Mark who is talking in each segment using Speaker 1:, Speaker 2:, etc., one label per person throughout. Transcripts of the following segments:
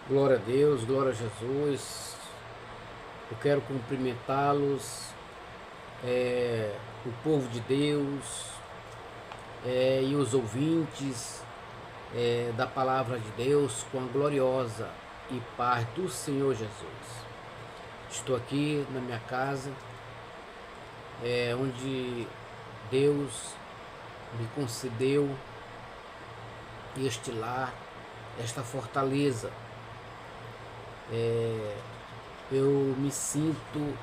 Speaker 1: Glória a Deus, glória a Jesus. Eu quero cumprimentá-los, o povo de Deus, e os ouvintes da palavra de Deus com a gloriosa e paz do Senhor Jesus. Estou aqui na minha casa, onde Deus me concedeu este lar, esta fortaleza. Eu me sinto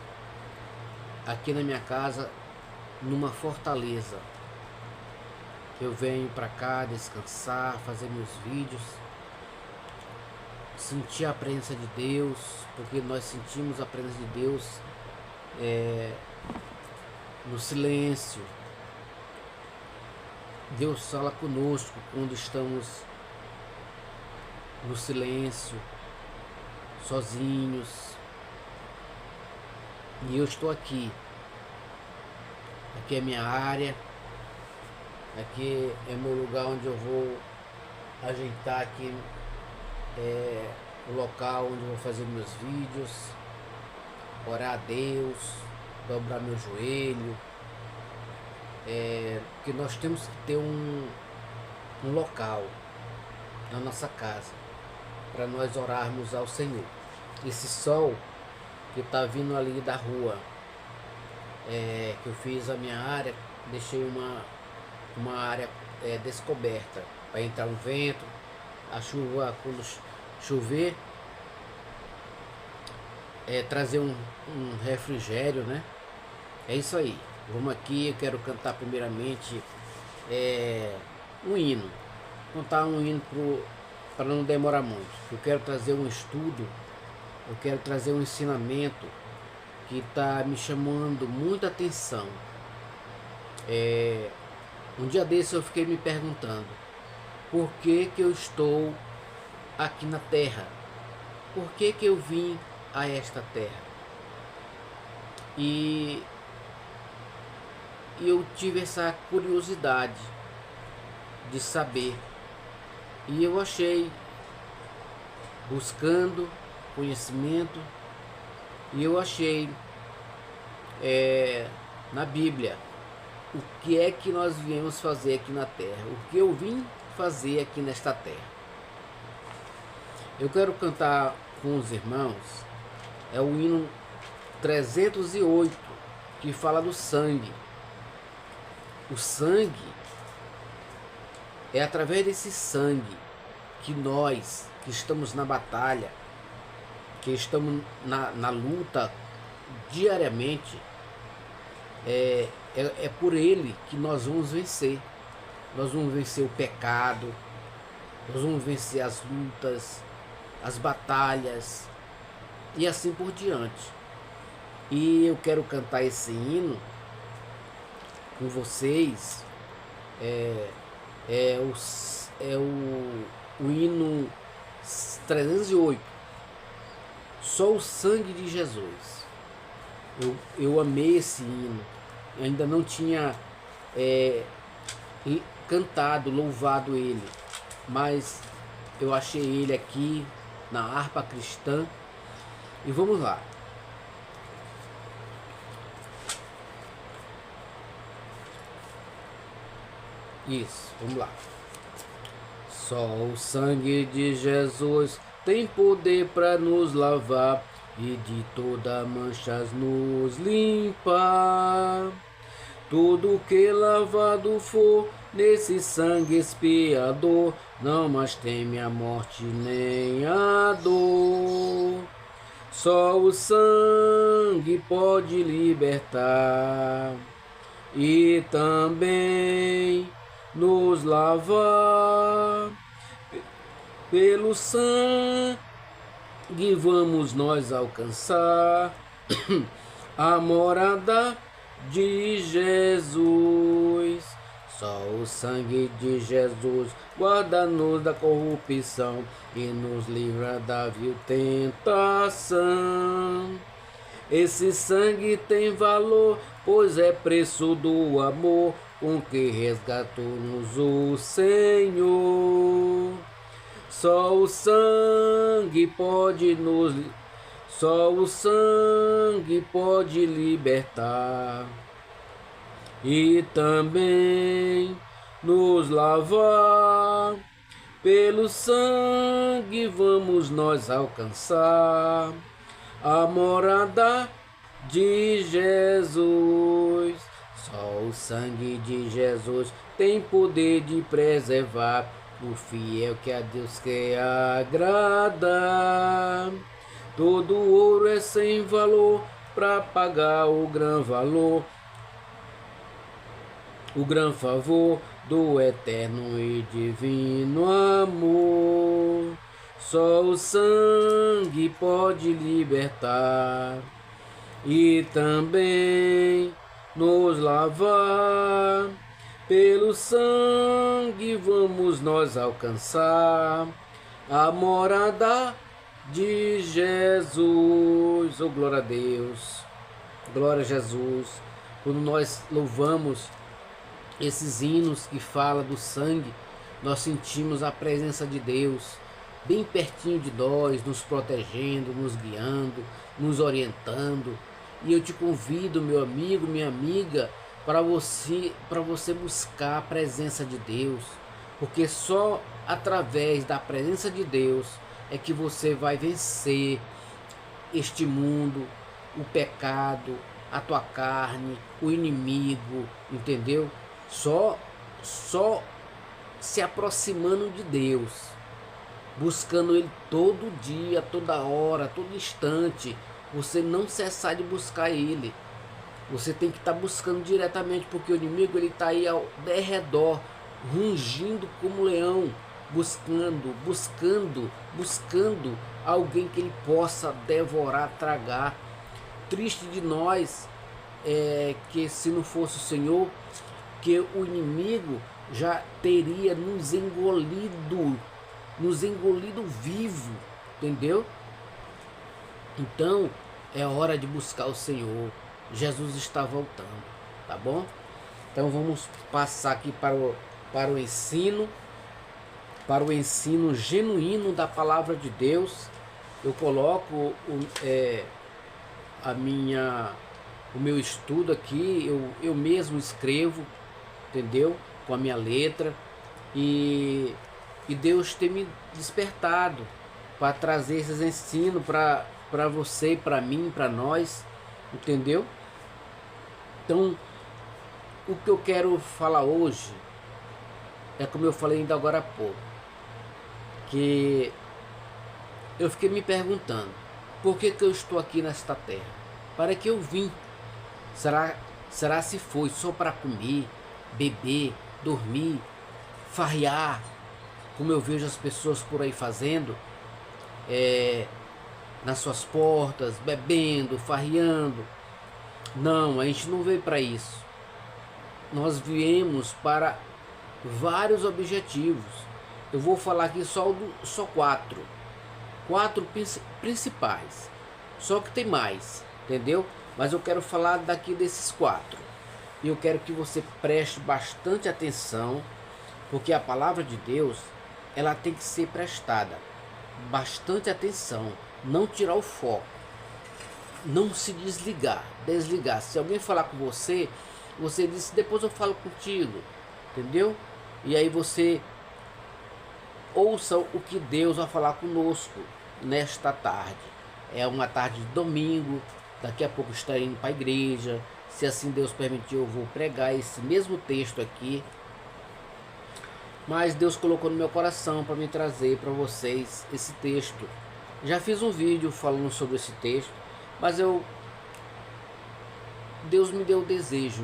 Speaker 1: aqui na minha casa numa fortaleza. Eu venho para cá descansar, fazer meus vídeos, sentir a presença de Deus, porque nós sentimos a presença de Deus no silêncio. Deus fala conosco quando estamos no silêncio, sozinhos. E eu estou aqui. Aqui é minha área. Aqui é meu lugar onde eu vou ajeitar aqui o local onde eu vou fazer meus vídeos, orar a Deus, dobrar meu joelho. Porque nós temos que ter um local na nossa casa para nós orarmos ao Senhor. Esse sol que está vindo ali da rua, que eu fiz a minha área, deixei uma área descoberta para entrar um vento, a chuva, quando chover, trazer um refrigério, né? É isso aí. Vamos aqui, eu quero cantar primeiramente um hino. Cantar um hino para não demorar muito. Eu quero trazer um estudo, eu quero trazer um ensinamento que está me chamando muita atenção. Um dia desse eu fiquei me perguntando por que eu estou aqui na terra, por que eu vim a esta terra. E eu tive essa curiosidade de saber, e eu achei, buscando conhecimento, e eu achei na Bíblia o que é que nós viemos fazer aqui na terra, o que eu vim fazer aqui nesta terra. Eu quero cantar com os irmãos o hino 308, que fala do sangue. O sangue é através desse sangue que nós, que estamos na batalha, que estamos na luta diariamente, é por ele que nós vamos vencer. Nós vamos vencer o pecado, nós vamos vencer as lutas, as batalhas e assim por diante. E eu quero cantar esse hino com vocês. O hino 308, só o sangue de Jesus. Eu amei esse hino. Eu ainda não tinha cantado, louvado ele, mas eu achei ele aqui na harpa cristã. E vamos lá. Isso, vamos lá. Só o sangue de Jesus tem poder para nos lavar e de toda manchas nos limpar. Tudo que lavado for nesse sangue expiador, não mais teme a morte nem a dor. Só o sangue pode libertar e também nos lavar. Pelo sangue vamos nós alcançar a morada de Jesus. Só o sangue de Jesus guarda-nos da corrupção e nos livra da vil tentação. Esse sangue tem valor, pois é preço do amor com que resgatou-nos o Senhor. Só o sangue pode nos, só o sangue pode libertar e também nos lavar. Pelo sangue vamos nós alcançar a morada de Jesus. Só o sangue de Jesus tem poder de preservar o fiel que a Deus quer agradar. Todo ouro é sem valor para pagar o grande valor, o grande favor do eterno e divino amor. Só o sangue pode libertar e também nos lavar. Pelo sangue vamos nós alcançar a morada de Jesus. Oh, glória a Deus, glória a Jesus. Quando nós louvamos esses hinos que falam do sangue, nós sentimos a presença de Deus bem pertinho de nós, nos protegendo, nos guiando, nos orientando. E eu te convido, meu amigo, minha amiga, para você buscar a presença de Deus, porque só através da presença de Deus é que você vai vencer este mundo, o pecado, a tua carne, o inimigo, entendeu? Só se aproximando de Deus, buscando Ele todo dia, toda hora, todo instante. Você não cessar de buscar Ele. Você tem que estar buscando diretamente, porque o inimigo ele está aí ao derredor, rugindo como leão, buscando alguém que ele possa devorar, tragar. Triste de nós é que se não fosse o Senhor, que o inimigo já teria nos engolido vivo, entendeu? Então é hora de buscar o Senhor. Jesus está voltando, tá bom? Então vamos passar aqui para o ensino genuíno da palavra de Deus. Eu coloco o meu estudo aqui, eu mesmo escrevo, entendeu? Com a minha letra, e Deus tem me despertado para trazer esses ensinos para você, para mim, para nós, entendeu? Então, o que eu quero falar hoje é como eu falei ainda agora há pouco, que eu fiquei me perguntando, por que eu estou aqui nesta terra? Para que eu vim? Será se foi só para comer, beber, dormir, farrear, como eu vejo as pessoas por aí fazendo, nas suas portas, bebendo, farreando? Não, a gente não veio para isso. Nós viemos para vários objetivos. Eu vou falar aqui só quatro principais. Só que tem mais, entendeu? Mas eu quero falar daqui desses quatro. E eu quero que você preste bastante atenção, porque a palavra de Deus, ela tem que ser prestada bastante atenção, não tirar o foco, não se desligar. Se alguém falar com você, você diz, depois eu falo contigo, entendeu? E aí você ouça o que Deus vai falar conosco nesta tarde. É uma tarde de domingo, daqui a pouco estarei indo para a igreja. Se assim Deus permitir, eu vou pregar esse mesmo texto aqui. Mas Deus colocou no meu coração para me trazer para vocês esse texto. Já fiz um vídeo falando sobre esse texto, mas Deus me deu o desejo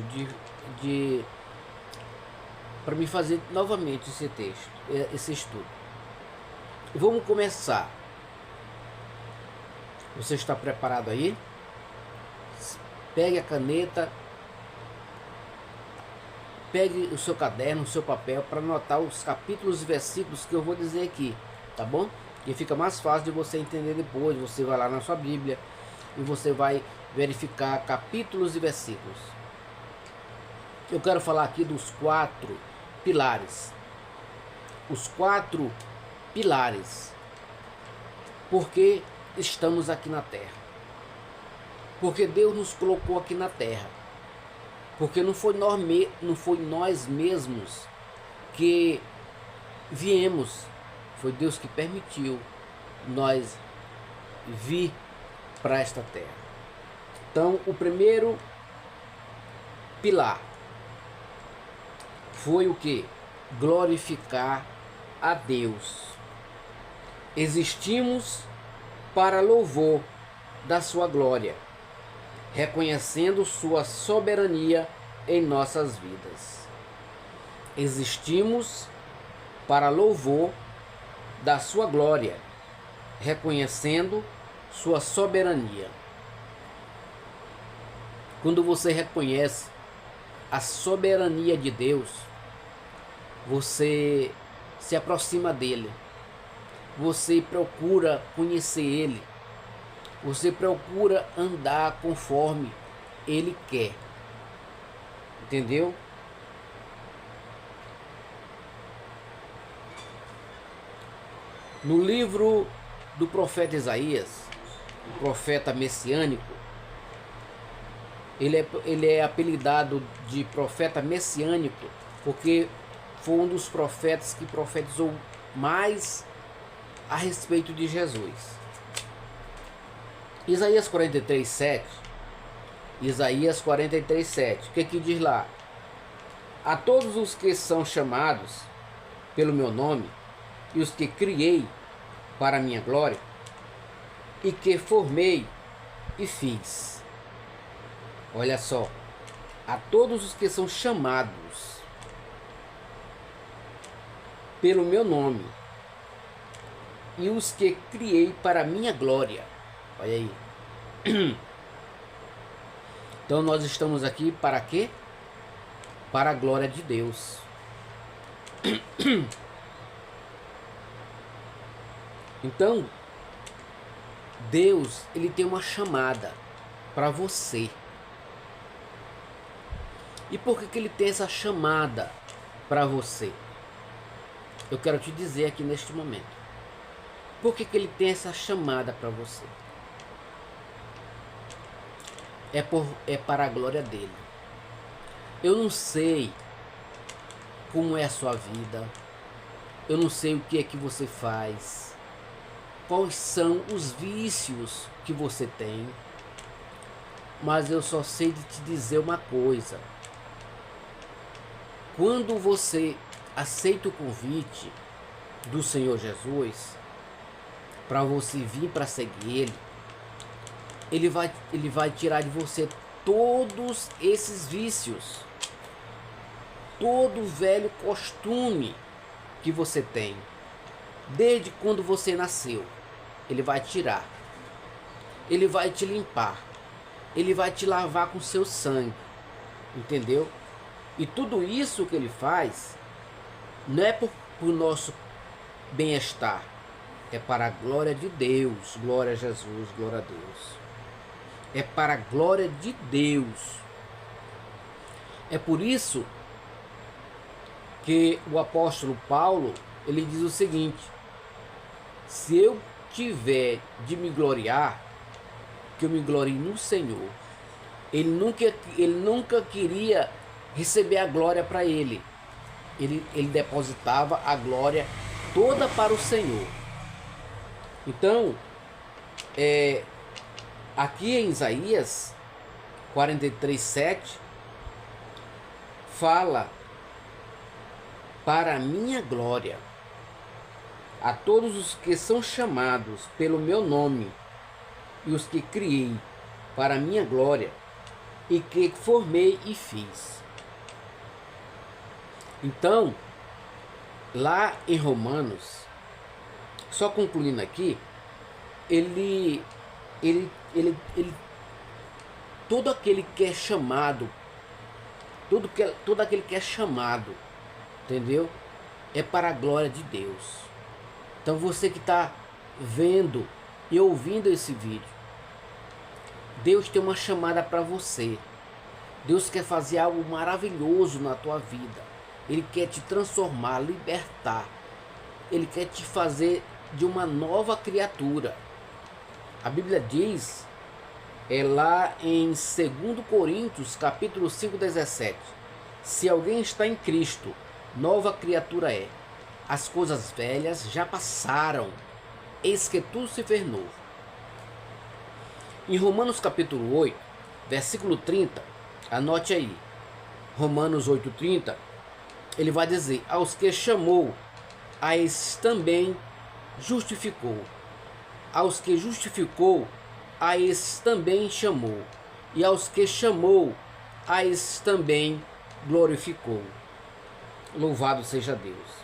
Speaker 1: para me fazer novamente esse texto, esse estudo. Vamos começar. Você está preparado aí? Pegue a caneta, pegue o seu caderno, o seu papel, para anotar os capítulos e versículos que eu vou dizer aqui, tá bom? Que fica mais fácil de você entender depois. Você vai lá na sua Bíblia e você vai verificar capítulos e versículos. Eu quero falar aqui dos 4 pilares. Os 4 pilares. Porque estamos aqui na terra. Porque Deus nos colocou aqui na terra. Porque não foi nós mesmos que viemos. Foi Deus que permitiu nós vir para esta terra. Então, o primeiro pilar foi o que? Glorificar a Deus. Existimos para louvor da sua glória, reconhecendo sua soberania em nossas vidas. Existimos para louvor da sua glória, reconhecendo sua soberania. Quando você reconhece a soberania de Deus, você se aproxima dele, você procura conhecer ele, você procura andar conforme ele quer. Entendeu? No livro do profeta Isaías, o profeta messiânico, ele é apelidado de profeta messiânico porque foi um dos profetas que profetizou mais a respeito de Jesus. Isaías 43:7. Isaías 43:7. O que diz lá? A todos os que são chamados pelo meu nome e os que criei para a minha glória e que formei e fiz. Olha só, a todos os que são chamados pelo meu nome e os que criei para a minha glória. Olha aí. Então nós estamos aqui para quê? Para a glória de Deus. Então, Deus, ele tem uma chamada para você. E por que ele tem essa chamada para você? Eu quero te dizer aqui neste momento. Por que ele tem essa chamada para você? É para a glória dele. Eu não sei como é a sua vida. Eu não sei o que é que você faz. Quais são os vícios que você tem. Mas eu só sei de te dizer uma coisa. Quando você aceita o convite do Senhor Jesus para você vir para seguir Ele vai tirar de você todos esses vícios, todo o velho costume que você tem, desde quando você nasceu. Ele vai tirar, ele vai te limpar, ele vai te lavar com seu sangue, entendeu? E tudo isso que ele faz não é por nosso bem-estar, é para a glória de Deus. Glória a Jesus, glória a Deus. É para a glória de Deus. É por isso que o apóstolo Paulo, ele diz o seguinte: se eu tiver de me gloriar, que eu me glorie no Senhor. Ele nunca queria receber a glória para ele. Ele depositava a glória toda para o Senhor. Então, aqui em Isaías 43:7 fala: para a minha glória, a todos os que são chamados pelo meu nome e os que criei para a minha glória e que formei e fiz. Então, lá em Romanos, só concluindo aqui, todo aquele que é chamado, todo aquele que é chamado, entendeu? É para a glória de Deus. Então você que está vendo e ouvindo esse vídeo, Deus tem uma chamada para você. Deus quer fazer algo maravilhoso na tua vida. Ele quer te transformar, libertar. ele quer te fazer de uma nova criatura. A Bíblia diz, lá em 2 Coríntios, capítulo 5:17, se alguém está em Cristo, nova criatura é. As coisas velhas já passaram, eis que tudo se fez novo. Em Romanos capítulo 8, versículo 30, anote aí, Romanos 8:30, ele vai dizer, aos que chamou, a esses também justificou. Aos que justificou, a esses também chamou. E aos que chamou, a esses também glorificou. Louvado seja Deus.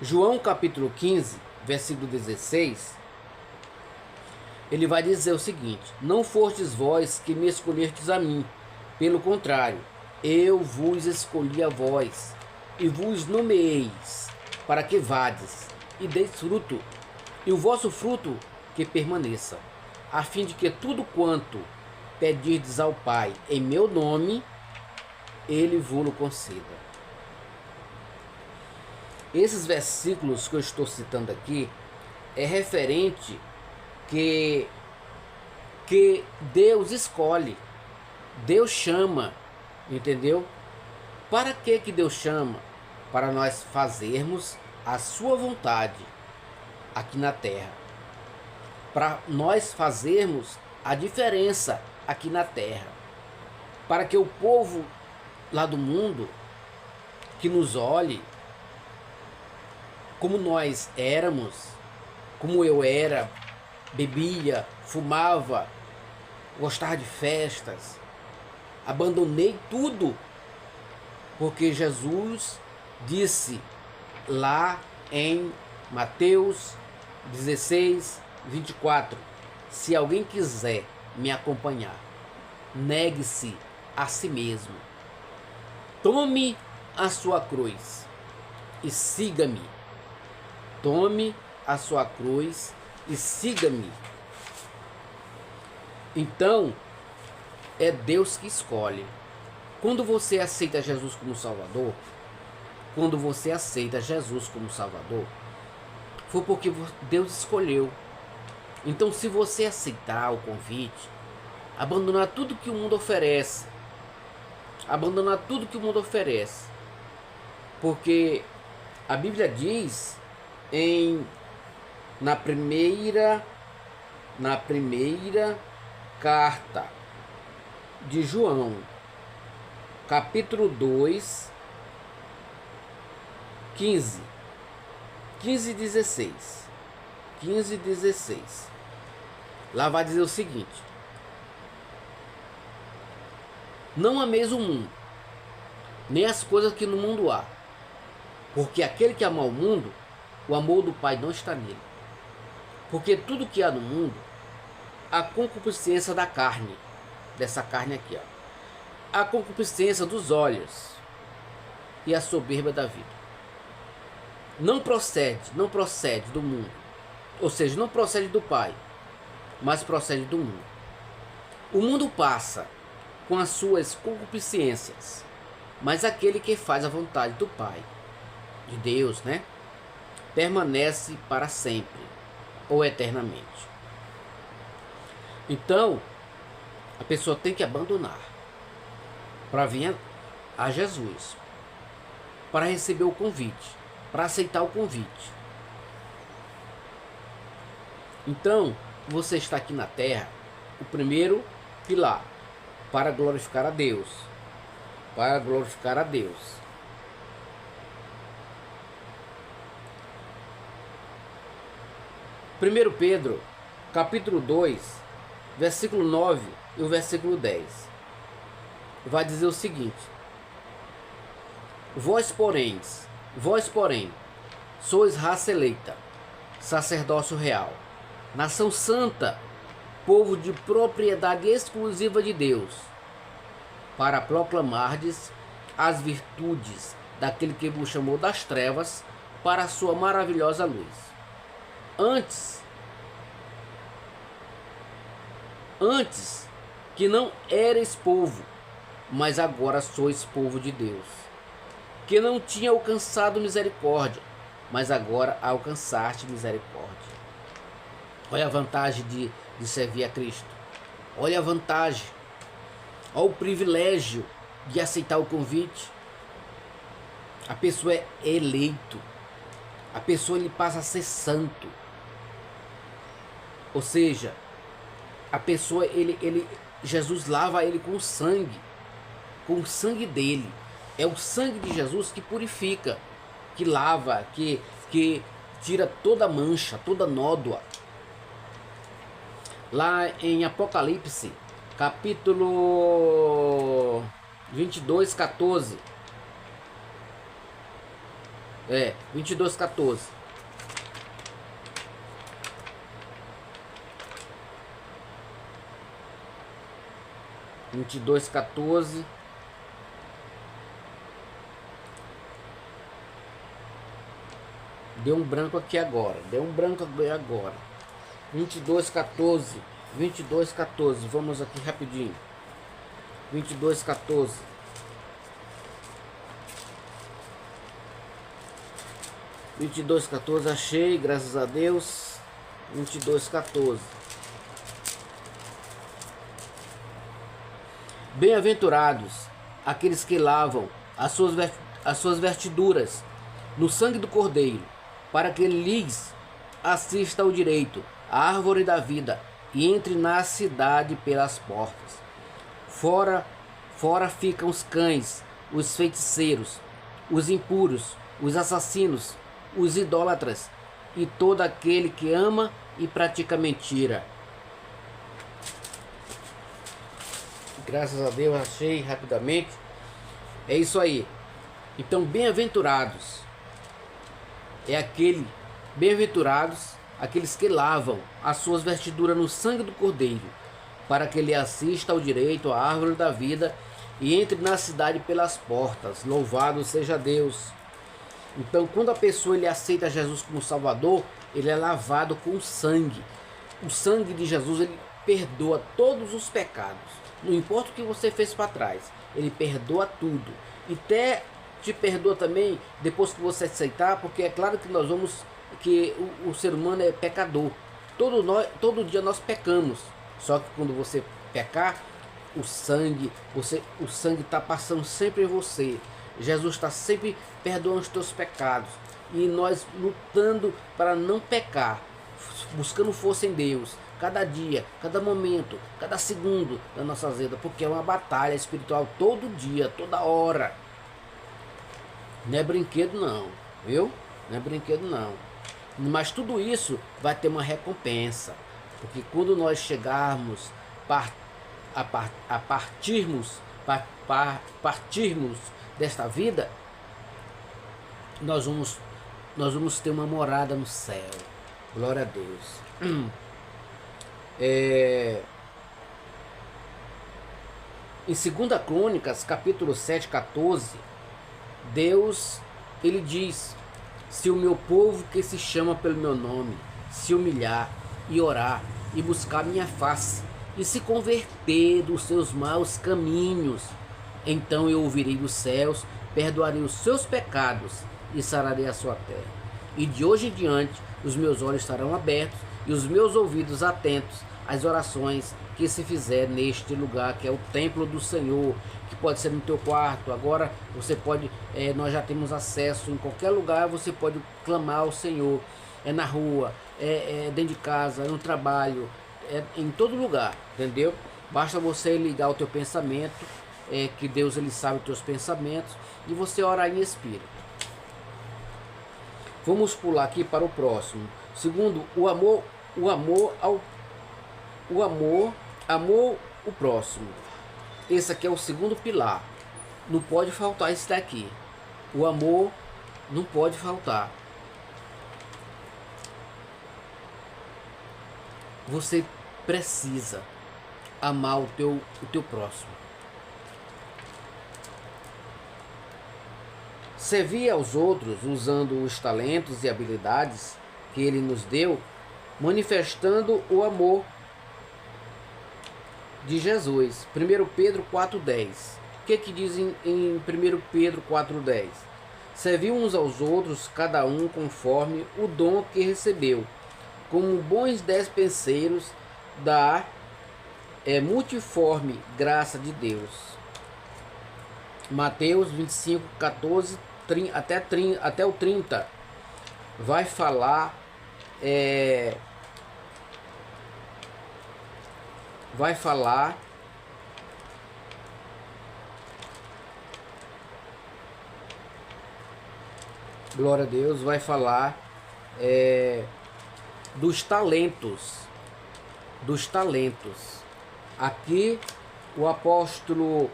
Speaker 1: João capítulo 15, versículo 16, ele vai dizer o seguinte, não fostes vós que me escolhestes a mim, pelo contrário, eu vos escolhi a vós, e vos nomeeis, para que vades, e deis fruto, e o vosso fruto que permaneça, a fim de que tudo quanto pedirdes ao Pai em meu nome, ele vos conceda. Esses versículos que eu estou citando aqui é referente que Deus escolhe, Deus chama, entendeu? Para que Deus chama? Para nós fazermos a sua vontade aqui na terra. Para nós fazermos a diferença aqui na terra. Para que o povo lá do mundo que nos olhe como nós éramos, como eu era, bebia, fumava, gostava de festas, abandonei tudo, porque Jesus disse lá em Mateus 16:24, se alguém quiser me acompanhar, negue-se a si mesmo, tome a sua cruz e siga-me. Tome a sua cruz e siga-me. Então, é Deus que escolhe. Quando você aceita Jesus como Salvador, foi porque Deus escolheu. Então, se você aceitar o convite, abandonar tudo que o mundo oferece, porque a Bíblia diz na primeira carta de João, capítulo 2, 15 e 16. Lá vai dizer o seguinte: não ameis o mundo, nem as coisas que no mundo há, porque aquele que ama o mundo, o amor do Pai não está nele. Porque tudo que há no mundo, a concupiscência da carne, dessa carne aqui, a concupiscência dos olhos e a soberba da vida, não procede do mundo, ou seja, não procede do Pai, mas procede do mundo. O mundo passa com as suas concupiscências, mas aquele que faz a vontade do Pai, de Deus, né, permanece para sempre ou eternamente. Então, a pessoa tem que abandonar para vir a Jesus, para receber o convite, para aceitar o convite. Então, você está aqui na terra, o primeiro pilar, para glorificar a Deus. 1 Pedro, capítulo 2, versículo 9 e o versículo 10. Vai dizer o seguinte: Vós, porém, sois raça eleita, sacerdócio real, nação santa, povo de propriedade exclusiva de Deus, para proclamardes as virtudes daquele que vos chamou das trevas para a sua maravilhosa luz. Antes que não erais povo, mas agora sois povo de Deus, que não tinha alcançado misericórdia, mas agora alcançaste misericórdia. Olha a vantagem de servir a Cristo. Olha a vantagem. Olha o privilégio de aceitar o convite. A pessoa é eleito. A pessoa ele passa a ser santo. Ou seja, a pessoa, Jesus lava ele com o sangue dele. É o sangue de Jesus que purifica, que lava, que tira toda mancha, toda nódoa. Lá em Apocalipse, capítulo 22, 14. 22, 14. Deu um branco aqui agora. 22, 14. Vamos aqui rapidinho. 22, 14. 22, 14. Achei, graças a Deus. 22, 14. Bem-aventurados aqueles que lavam as suas vestiduras no sangue do Cordeiro, para que lhes assista ao direito, a árvore da vida, e entre na cidade pelas portas. Fora ficam os cães, os feiticeiros, os impuros, os assassinos, os idólatras e todo aquele que ama e pratica mentira. Graças a Deus, achei rapidamente. É isso aí. Então, bem-aventurados bem-aventurados aqueles que lavam as suas vestiduras no sangue do Cordeiro, para que ele assista ao direito à árvore da vida e entre na cidade pelas portas. Louvado seja Deus. Então, quando a pessoa ele aceita Jesus como Salvador, ele é lavado com sangue. O sangue de Jesus ele perdoa todos os pecados. Não importa o que você fez para trás, ele perdoa tudo. E até te perdoa também depois que você aceitar, porque é claro que o ser humano é pecador. Todo dia nós pecamos. Só que quando você pecar, o sangue está passando sempre em você. Jesus está sempre perdoando os teus pecados. E nós lutando para não pecar, buscando força em Deus. Cada dia, cada momento, cada segundo da nossa vida, porque é uma batalha espiritual todo dia, toda hora. Não é brinquedo não, viu? Não é brinquedo não. Mas tudo isso vai ter uma recompensa, porque quando nós chegarmos a partirmos desta vida, nós vamos ter uma morada no céu. Glória a Deus. Em 2 Crônicas, capítulo 7, 14, Deus, ele diz: se o meu povo que se chama pelo meu nome se humilhar e orar e buscar minha face e se converter dos seus maus caminhos, então eu ouvirei dos céus, perdoarei os seus pecados e sararei a sua terra. E de hoje em diante os meus olhos estarão abertos e os meus ouvidos atentos às orações que se fizer neste lugar, que é o templo do Senhor, que pode ser no teu quarto. Agora você pode, nós já temos acesso em qualquer lugar, você pode clamar ao Senhor, na rua, dentro de casa, no trabalho, em todo lugar, entendeu? Basta você ligar o teu pensamento, que Deus ele sabe os teus pensamentos, e você orar em espírito. Vamos pular aqui para o próximo. Segundo, amor o próximo. Esse aqui é o segundo pilar. Não pode faltar esse daqui. O amor não pode faltar. Você precisa amar o teu próximo. Servir aos outros usando os talentos e habilidades que ele nos deu, manifestando o amor de Jesus. 1 Pedro 4,10. O que diz em 1 Pedro 4,10? Serviu uns aos outros, cada um conforme o dom que recebeu, como bons despenseiros da multiforme graça de Deus. Mateus 25, 14 até o 30 vai falar glória a Deus, vai falar dos talentos. Aqui o apóstolo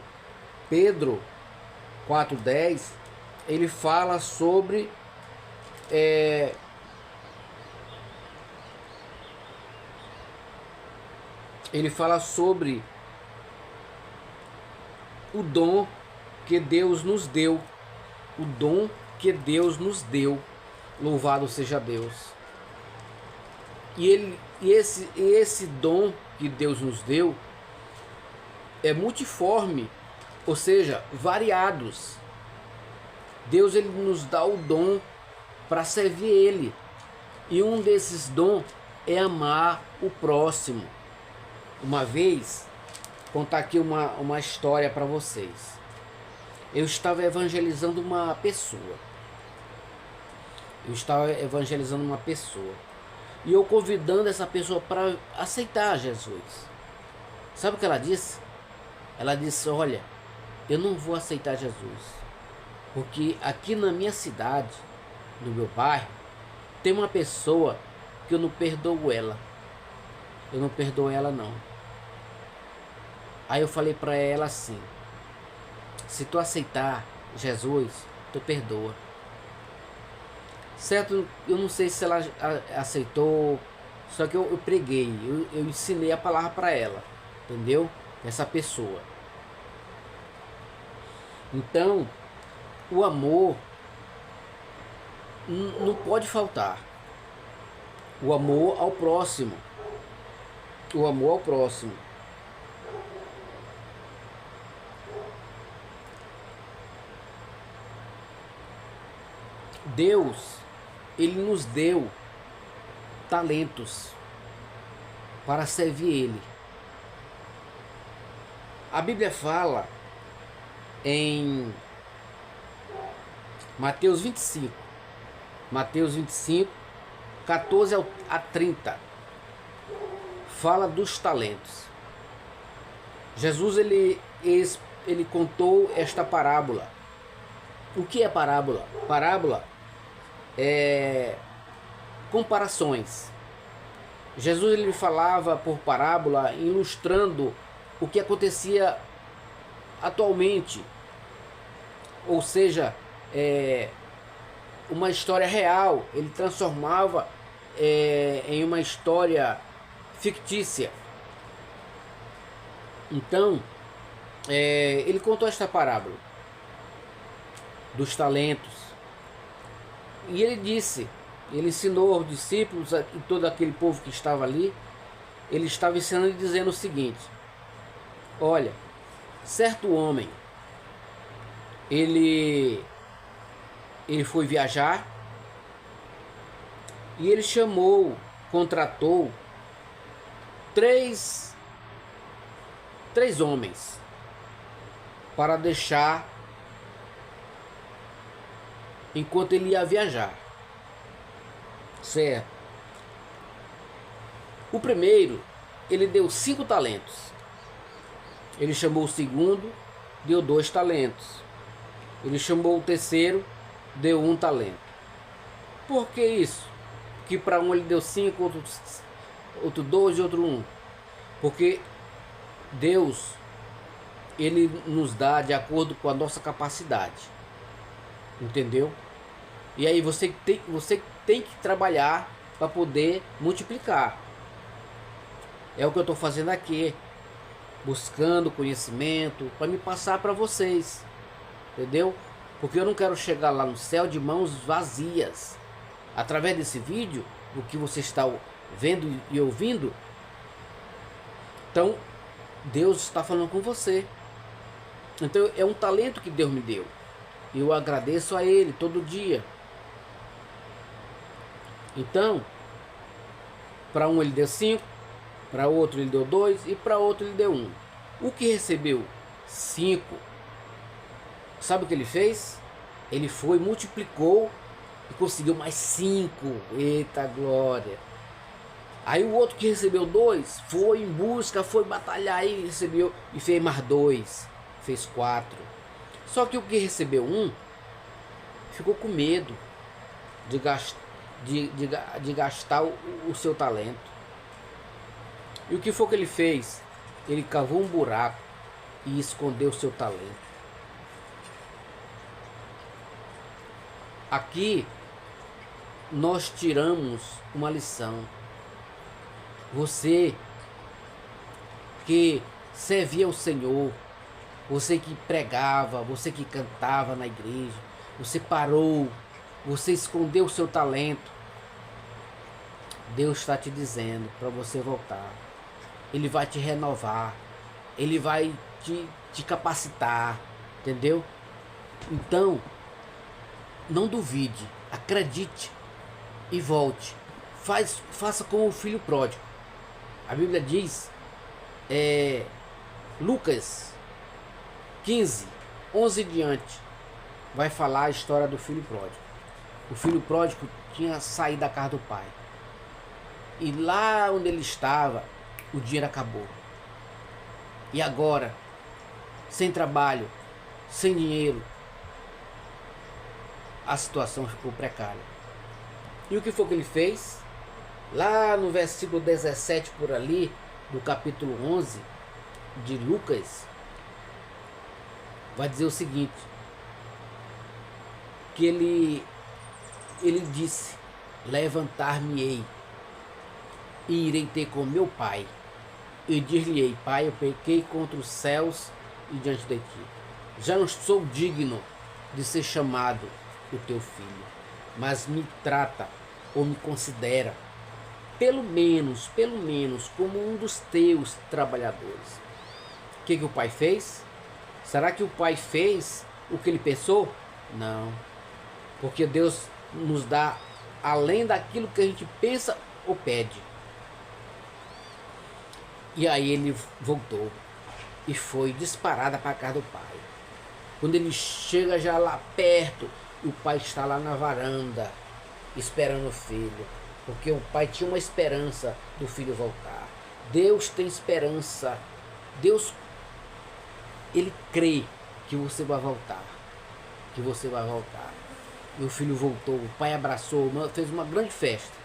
Speaker 1: Pedro 4:10, ele fala sobre o dom que Deus nos deu. O dom que Deus nos deu. Louvado seja Deus. E esse dom que Deus nos deu é multiforme, ou seja, variados. Deus, ele nos dá o dom para servir Ele. E um desses dons é amar o próximo. Uma vez, contar aqui uma história para vocês. Eu estava evangelizando uma pessoa. E eu convidando essa pessoa para aceitar Jesus. Sabe o que ela disse? Ela disse: olha, eu não vou aceitar Jesus, porque aqui na minha cidade, no meu bairro, tem uma pessoa que eu não perdoo ela. Eu não perdoo ela não. Aí eu falei para ela assim: se tu aceitar Jesus, tu perdoa. Certo? Eu não sei se ela aceitou, só que eu preguei, eu ensinei a palavra para ela, entendeu? Essa pessoa. Então, o amor não pode faltar. O amor ao próximo. O amor ao próximo. Deus, ele nos deu talentos para servir Ele. A Bíblia fala em Mateus 25, 14 a 30, fala dos talentos. Jesus, ele contou esta parábola. O que é parábola? Parábola é comparações. Jesus, ele falava por parábola, ilustrando o que acontecia atualmente, ou seja, uma história real. Ele transformava em uma história fictícia. Então, ele contou esta parábola dos talentos, e ele ensinou aos discípulos e todo aquele povo que estava ali. Ele estava ensinando e dizendo o seguinte: olha, certo homem, ele foi viajar e ele contratou três homens para deixar enquanto ele ia viajar. Certo? O primeiro, ele deu 5 talentos. Ele chamou o segundo, deu 2 talentos. Ele chamou o terceiro, deu 1 talento. Por que isso? Que para um ele deu 5, outro 2 e outro 1. Porque Deus, ele nos dá de acordo com a nossa capacidade. Entendeu? E aí você tem que trabalhar para poder multiplicar. É o que eu estou fazendo aqui, buscando conhecimento para me passar para vocês, entendeu? Porque eu não quero chegar lá no céu de mãos vazias. Através desse vídeo, o que você está vendo e ouvindo, então Deus está falando com você. Então é um talento que Deus me deu. Eu agradeço a Ele todo dia. Então, para um ele deu 5, para outro ele deu 2 e para outro ele deu 1. O que recebeu 5, sabe o que ele fez? Ele foi, multiplicou e conseguiu mais 5. Eita glória! Aí o outro que recebeu 2 foi em busca, foi batalhar e recebeu e fez mais 2, fez 4. Só que o que recebeu 1 ficou com medo de gastar o seu talento. E o que foi que ele fez? Ele cavou um buraco e escondeu o seu talento. Aqui nós tiramos uma lição. Você que servia ao Senhor, você que pregava, você que cantava na igreja, você parou, você escondeu o seu talento. Deus está te dizendo para você voltar. Ele vai te renovar. Ele vai te capacitar. Entendeu? Então, não duvide. Acredite e volte. Faça como o filho pródigo. A Bíblia diz, Lucas 15, 11 em diante, vai falar a história do filho pródigo. O filho pródigo tinha saído da casa do pai. E lá onde ele estava, o dinheiro acabou. E agora, sem trabalho, sem dinheiro, a situação ficou precária. E o que foi que ele fez? Lá no versículo 17 por ali, do capítulo 11 de Lucas, vai dizer o seguinte, que ele disse, levantar-me-ei e irei ter com meu pai, e dir-lhe-ei, pai, eu pequei contra os céus e diante de ti. Já não sou digno de ser chamado o teu filho, mas me trata ou me considera, pelo menos, como um dos teus trabalhadores. O que o pai fez? Será que o pai fez o que ele pensou? Não, porque Deus nos dá além daquilo que a gente pensa ou pede. E aí ele voltou e foi disparada para a casa do pai. Quando ele chega já lá perto, o pai está lá na varanda esperando o filho, porque o pai tinha uma esperança do filho voltar. Deus tem esperança. Deus, ele crê que você vai voltar, que você vai voltar. E o filho voltou, o pai abraçou, fez uma grande festa.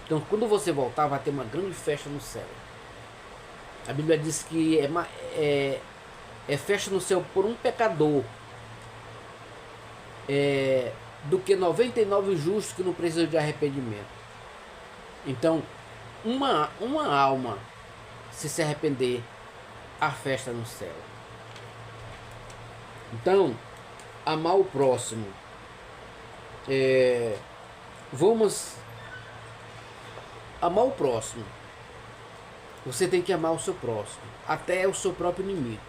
Speaker 1: Então quando você voltar, vai ter uma grande festa no céu. A Bíblia diz que é festa no céu por um pecador, do que 99 justos que não precisam de arrependimento. Então, uma alma, se arrepender, há festa no céu. Então, amar o próximo. Vamos amar o próximo. Você tem que amar o seu próximo, até o seu próprio inimigo.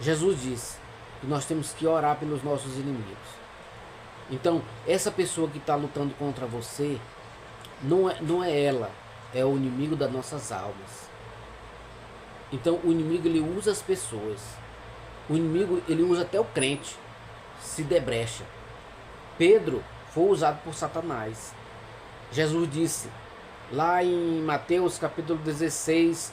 Speaker 1: Jesus disse que nós temos que orar pelos nossos inimigos. Então, essa pessoa que está lutando contra você, não é ela, é o inimigo das nossas almas. Então, o inimigo, ele usa as pessoas. O inimigo, ele usa até o crente, se der brecha. Pedro foi usado por Satanás. Jesus disse, lá em Mateus capítulo 16,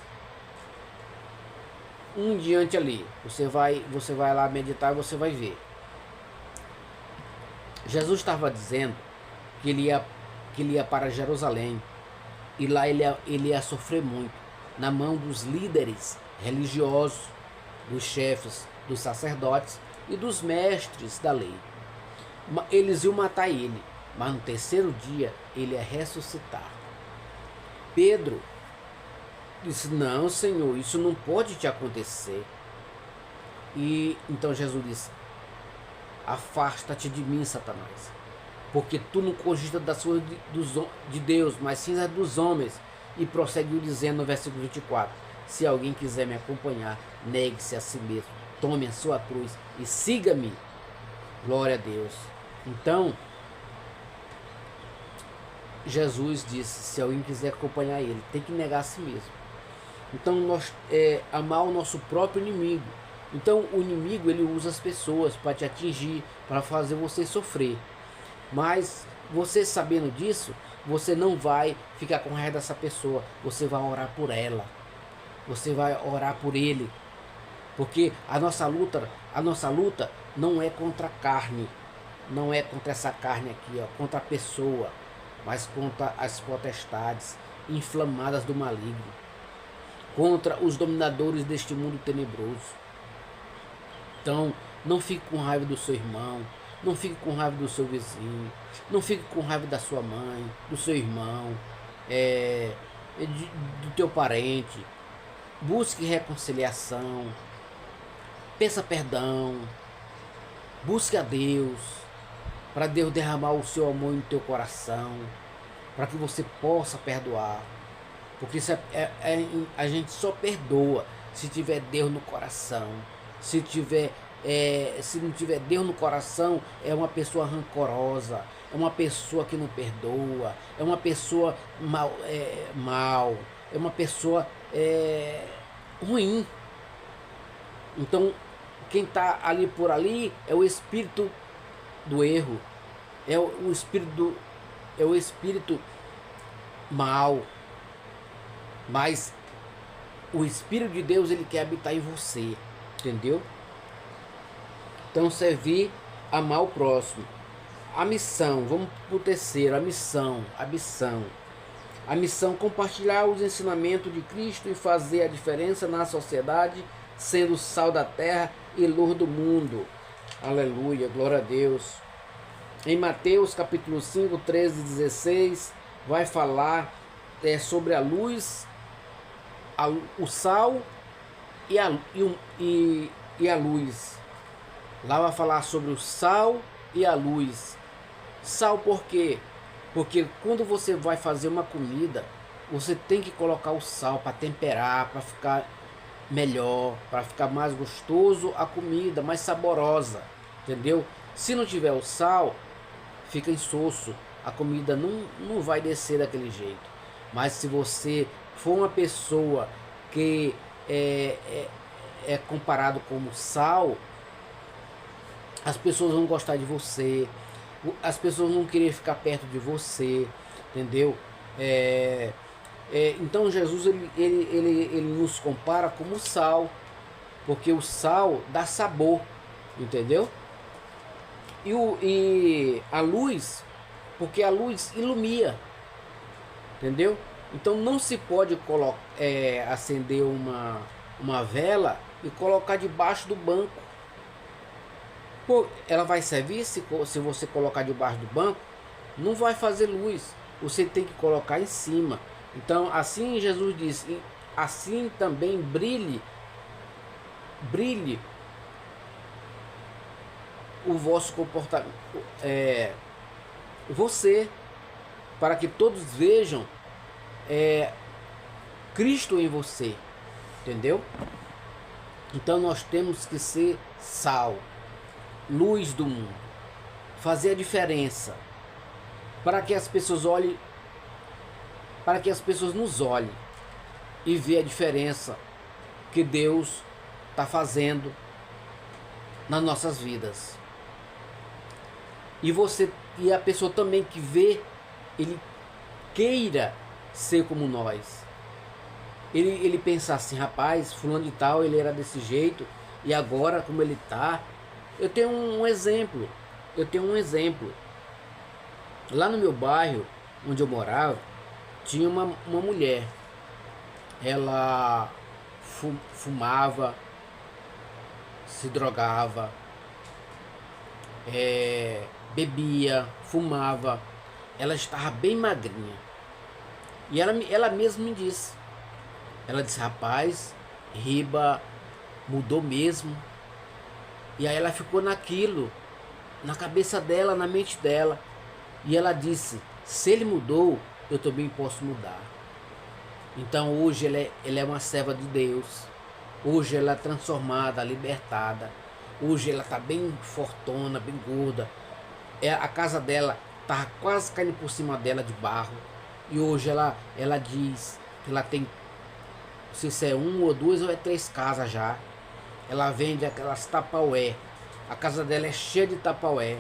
Speaker 1: um diante ali, você vai lá meditar e você vai ver. Jesus estava dizendo que ele ia para Jerusalém, e lá ele ia sofrer muito na mão dos líderes religiosos, dos chefes, dos sacerdotes e dos mestres da lei. Eles iam matar ele, mas no terceiro dia ele ia ressuscitar. Pedro disse, não, Senhor, isso não pode te acontecer. E então Jesus disse, afasta-te de mim, Satanás, porque tu não cogitas das coisas de Deus, mas sim as dos homens. E prosseguiu dizendo no versículo 24, se alguém quiser me acompanhar, negue-se a si mesmo, tome a sua cruz e siga-me. Glória a Deus. Então, Jesus disse, se alguém quiser acompanhar ele, tem que negar a si mesmo. Então, nós amar o nosso próprio inimigo. Então, o inimigo, ele usa as pessoas para te atingir, para fazer você sofrer. Mas, você sabendo disso, você não vai ficar com raiva dessa pessoa. Você vai orar por ela. Você vai orar por ele. Porque a nossa luta não é contra a carne. Não é contra essa carne aqui, ó, contra a pessoa, mas contra as potestades inflamadas do maligno, contra os dominadores deste mundo tenebroso. Então, não fique com raiva do seu irmão, não fique com raiva do seu vizinho, não fique com raiva da sua mãe, do seu irmão, do teu parente. Busque reconciliação, peça perdão, busque a Deus, para Deus derramar o seu amor no teu coração, para que você possa perdoar. Porque isso a gente só perdoa se tiver Deus no coração. Se não tiver Deus no coração, é uma pessoa rancorosa, é uma pessoa que não perdoa, é uma pessoa mal, é uma pessoa ruim. Então, quem está ali por ali é o espírito do erro, é o espírito mal. Mas o Espírito de Deus, ele quer habitar em você, entendeu? Então, servir, amar o próximo. A missão, vamos para o terceiro, a missão, compartilhar os ensinamentos de Cristo e fazer a diferença na sociedade, sendo sal da terra e luz do mundo. Aleluia, glória a Deus. Em Mateus capítulo 5, 13 e 16, vai falar sobre a luz, o sal e a luz. Lá vai falar sobre o sal e a luz. Sal por quê? Porque quando você vai fazer uma comida, você tem que colocar o sal para temperar, para ficar melhor, para ficar mais gostoso a comida, mais saborosa, entendeu? Se não tiver o sal, fica insosso, a comida não vai descer daquele jeito. Mas se você for uma pessoa que é comparado como sal, as pessoas vão gostar de você, as pessoas vão querer ficar perto de você, entendeu? Então Jesus ele nos compara como sal, porque o sal dá sabor, entendeu? E a luz, porque a luz ilumina, entendeu? Então não se pode acender uma vela e colocar debaixo do banco. Pô, ela vai servir se você colocar debaixo do banco? Não vai fazer luz. Você tem que colocar em cima. Então assim Jesus disse, assim também brilhe o vosso comportamento, você, para que todos vejam Cristo em você, entendeu? Então nós temos que ser sal, luz do mundo, fazer a diferença, para que as pessoas olhem, para que as pessoas nos olhem e vejam a diferença que Deus está fazendo nas nossas vidas. E a pessoa também que vê, ele queira ser como nós. Ele pensa assim, rapaz, fulano de tal, ele era desse jeito, e agora como ele tá. Eu tenho um exemplo. Lá no meu bairro, onde eu morava, tinha uma mulher. Ela fumava, se drogava, bebia, fumava. Ela estava bem magrinha. E ela mesma me disse. Ela disse, rapaz, Riba mudou mesmo. E aí ela ficou naquilo, na cabeça dela, na mente dela. E ela disse, se ele mudou, eu também posso mudar. Então hoje ela é uma serva de Deus. Hoje ela é transformada, libertada. Hoje ela está bem fortona, bem gorda. A casa dela estava quase caindo por cima dela de barro. E hoje ela diz que ela tem, não sei se é 1 ou 2 ou é 3 casas já. Ela vende aquelas tapaué. A casa dela é cheia de tapaué,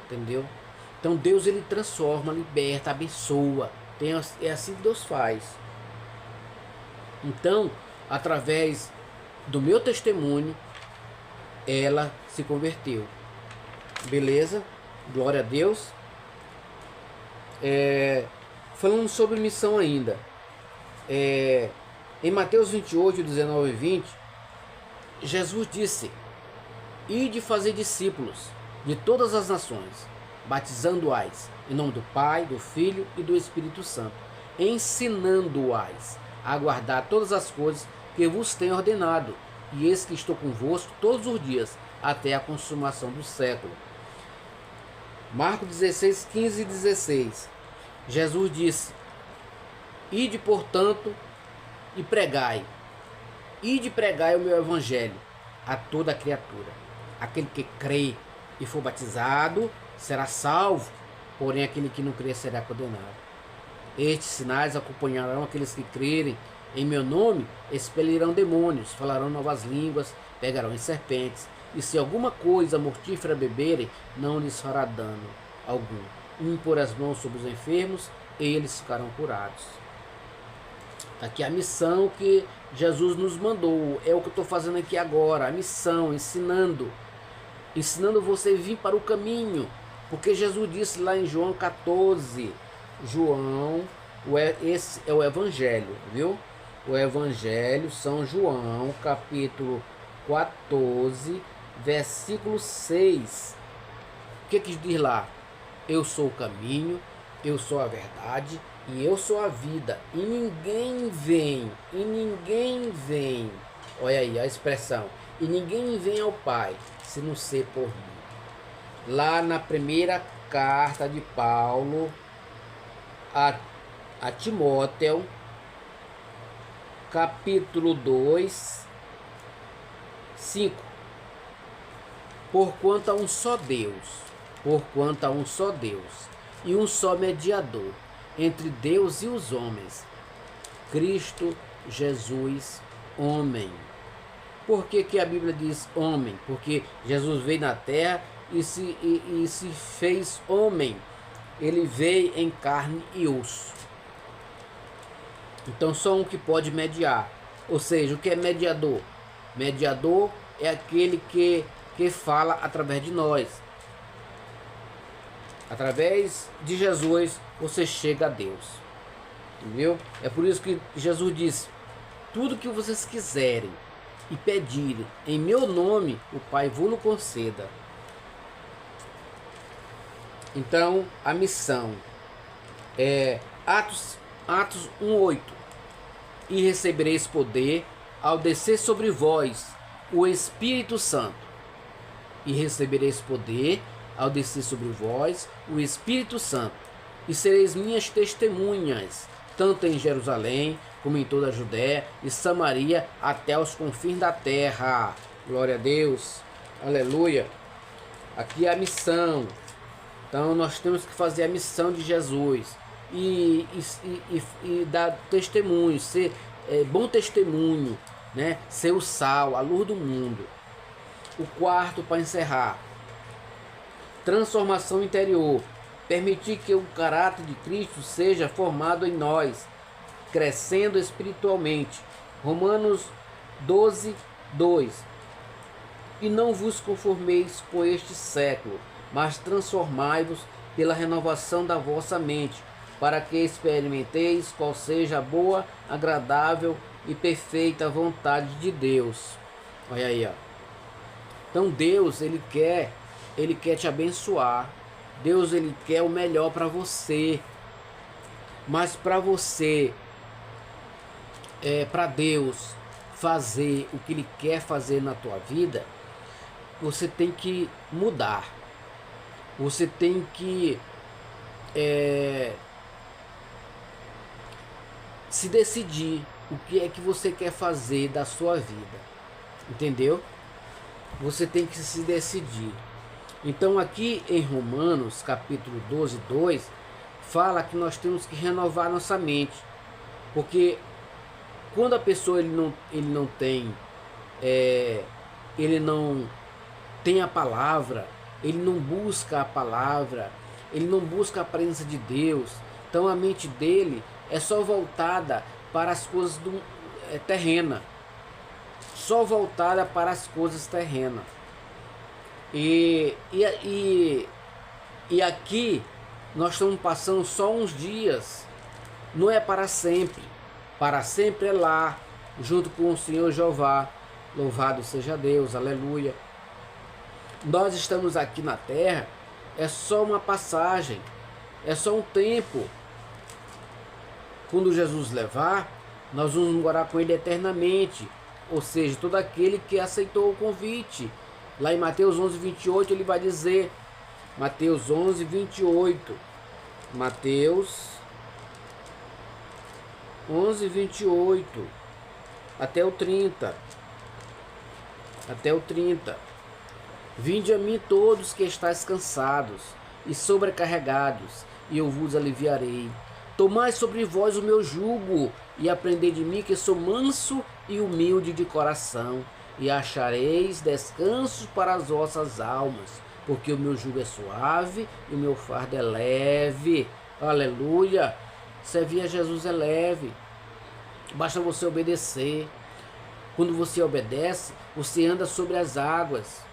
Speaker 1: entendeu? Então Deus, ele transforma, liberta, abençoa. É assim que Deus faz. Então, através do meu testemunho, ela se converteu. Beleza? Glória a Deus. Falando sobre missão ainda. Em Mateus 28, 19 e 20, Jesus disse: ide fazer discípulos de todas as nações, batizando-as em nome do Pai, do Filho e do Espírito Santo, ensinando-as a guardar todas as coisas que vos tenho ordenado, e eis que estou convosco todos os dias, até a consumação do século. Marcos 16, 15 e 16. Jesus disse: ide, portanto, e pregai. Ide pregai o meu evangelho a toda criatura. Aquele que crê e for batizado será salvo, porém aquele que não crê será condenado. Estes sinais acompanharão aqueles que crerem. Em meu nome expelirão demônios, falarão novas línguas, pegarão em serpentes, e se alguma coisa mortífera beberem, não lhes fará dano algum. Impor as mãos sobre os enfermos, e eles ficarão curados. Aqui a missão que Jesus nos mandou, é o que eu estou fazendo aqui agora, a missão, ensinando você a vir para o caminho, porque Jesus disse lá em João 14, esse é o Evangelho, viu? O Evangelho, São João, capítulo 14, versículo 6. O que diz lá? Eu sou o caminho, eu sou a verdade e eu sou a vida. E ninguém vem. Olha aí a expressão. E ninguém vem ao Pai, se não ser por mim. Lá na primeira carta de Paulo a Timóteo, capítulo 2, 5. Porquanto há um só Deus, e um só mediador entre Deus e os homens, Cristo Jesus, homem. Por que a Bíblia diz homem? Porque Jesus veio na terra e se fez homem. Ele veio em carne e osso. Então só um que pode mediar. Ou seja, o que é mediador? Mediador é aquele que fala através de nós. Através de Jesus você chega a Deus. Entendeu? É por isso que Jesus disse: tudo que vocês quiserem e pedirem em meu nome, o Pai vos conceda. Então a missão é Atos 1:8. E recebereis poder ao descer sobre vós o Espírito Santo. E recebereis poder ao descer sobre vós o Espírito Santo. E sereis minhas testemunhas, tanto em Jerusalém, como em toda a Judéia e Samaria, até aos confins da terra. Glória a Deus. Aleluia. Aqui é a missão. Então nós temos que fazer a missão de Jesus. E dar testemunho, ser bom testemunho, né? Ser o sal, a luz do mundo. O quarto, para encerrar: transformação interior. Permitir que o caráter de Cristo seja formado em nós, crescendo espiritualmente. Romanos 12, 2. E não vos conformeis com este século, mas transformai-vos pela renovação da vossa mente, para que experimenteis qual seja a boa, agradável e perfeita vontade de Deus. Olha aí, ó. Então Deus, ele quer te abençoar. Deus, ele quer o melhor para você. Mas para você, para Deus fazer o que ele quer fazer na tua vida, você tem que mudar. Você tem que se decidir o que é que você quer fazer da sua vida. Entendeu? Você tem que se decidir. Então aqui em Romanos capítulo 12, 2, fala que nós temos que renovar nossa mente. Porque quando a pessoa ele não tem a palavra, ele não busca a palavra, ele não busca a presença de Deus, então a mente dele é só voltada para as coisas terrenas, só voltada para as coisas terrenas. E aqui nós estamos passando só uns dias, não é para sempre. Para sempre é lá, junto com o Senhor Jeová. Louvado seja Deus, aleluia. Nós estamos aqui na terra, é só uma passagem, é só um tempo. Quando Jesus levar, nós vamos morar com Ele eternamente. Ou seja, todo aquele que aceitou o convite. Lá em Mateus 11, 28, ele vai dizer, Mateus 11, 28, Mateus 11, 28, até o 30, Vinde a mim todos que estáis cansados e sobrecarregados, e eu vos aliviarei. Tomai sobre vós o meu jugo, e aprendei de mim, que sou manso e humilde de coração, e achareis descanso para as vossas almas, porque o meu jugo é suave e o meu fardo é leve. Aleluia! Servir a Jesus é leve, basta você obedecer. Quando você obedece, você anda sobre as águas.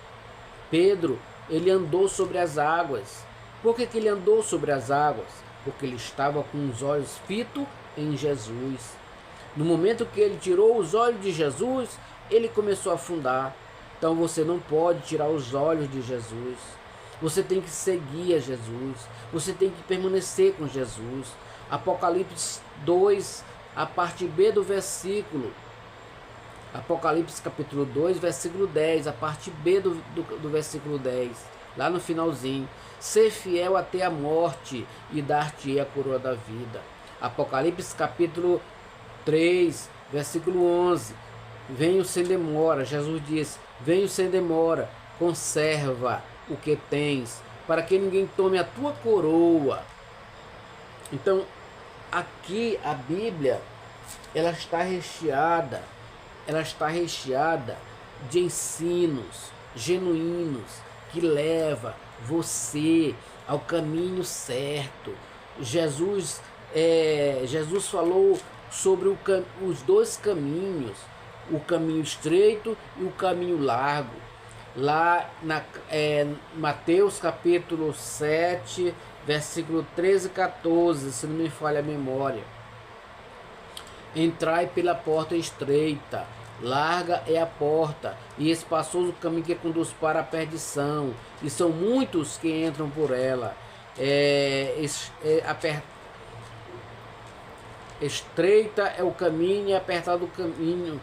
Speaker 1: Pedro, ele andou sobre as águas. Por que ele andou sobre as águas? Porque ele estava com os olhos fitos em Jesus. No momento que ele tirou os olhos de Jesus, ele começou a afundar. Então você não pode tirar os olhos de Jesus. Você tem que seguir a Jesus. Você tem que permanecer com Jesus. Apocalipse 2, a parte B do versículo. Apocalipse capítulo 2, versículo 10, a parte B do versículo 10, lá no finalzinho. Ser fiel até a morte e dar-te a coroa da vida. Apocalipse capítulo 3, versículo 11. Venho sem demora, Jesus diz, venho sem demora, conserva o que tens, para que ninguém tome a tua coroa. Então, aqui a Bíblia, ela está recheada de ensinos genuínos que leva você ao caminho certo. Jesus falou sobre os dois caminhos, o caminho estreito e o caminho largo. Lá Mateus capítulo 7, versículo 13 e 14, se não me falha a memória. Entrai pela porta estreita, larga é a porta, e espaçoso o caminho que conduz para a perdição, e são muitos que entram por ela. Estreita é o caminho e apertado o caminho.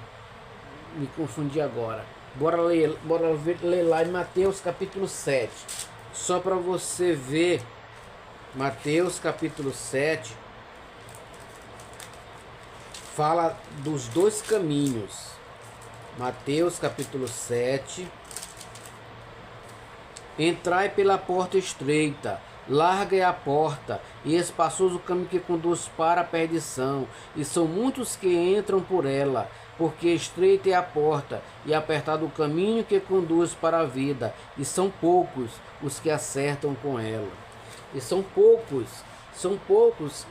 Speaker 1: Me confundi agora. Bora ler lá em Mateus capítulo 7. Só para você ver. Mateus capítulo 7. Fala dos dois caminhos. Mateus capítulo 7. Entrai pela porta estreita, larga é a porta, e espaçoso o caminho que conduz para a perdição, e são muitos que entram por ela, porque estreita é a porta, e apertado o caminho que conduz para a vida, e são poucos os que acertam com ela. E são poucos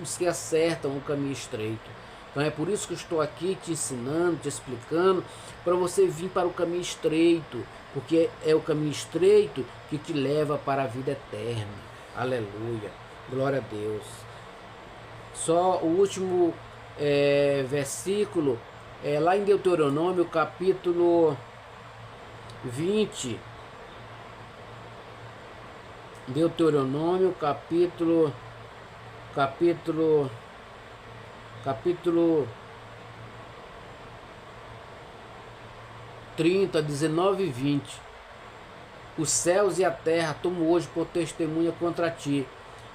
Speaker 1: os que acertam o caminho estreito. Então é por isso que eu estou aqui te ensinando, te explicando, para você vir para o caminho estreito, porque é o caminho estreito que te leva para a vida eterna. Aleluia, glória a Deus. Só o último versículo, lá em Deuteronômio capítulo 20. Deuteronômio capítulo 30, 19 e 20. Os céus e a terra tomo hoje por testemunha contra ti,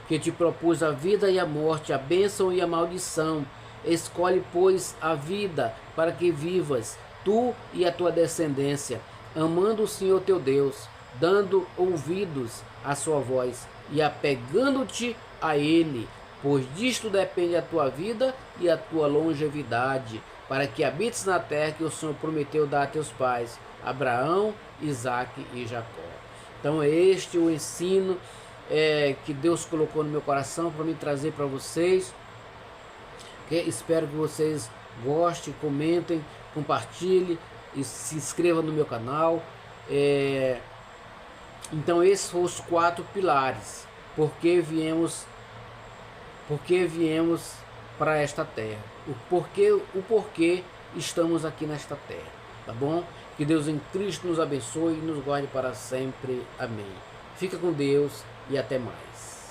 Speaker 1: que te propus a vida e a morte, a bênção e a maldição. Escolhe, pois, a vida, para que vivas, tu e a tua descendência, amando o Senhor teu Deus, dando ouvidos à sua voz e apegando-te a Ele, pois disto depende a tua vida e a tua longevidade, para que habites na terra que o Senhor prometeu dar a teus pais, Abraão, Isaque e Jacó. Então este é o ensino que Deus colocou no meu coração para me trazer para vocês. Espero que vocês gostem, comentem, compartilhem e se inscrevam no meu canal. Então esses foram os 4 pilares. Por que viemos para esta terra? O porquê estamos aqui nesta terra, tá bom? Que Deus em Cristo nos abençoe e nos guarde para sempre. Amém. Fica com Deus e até mais.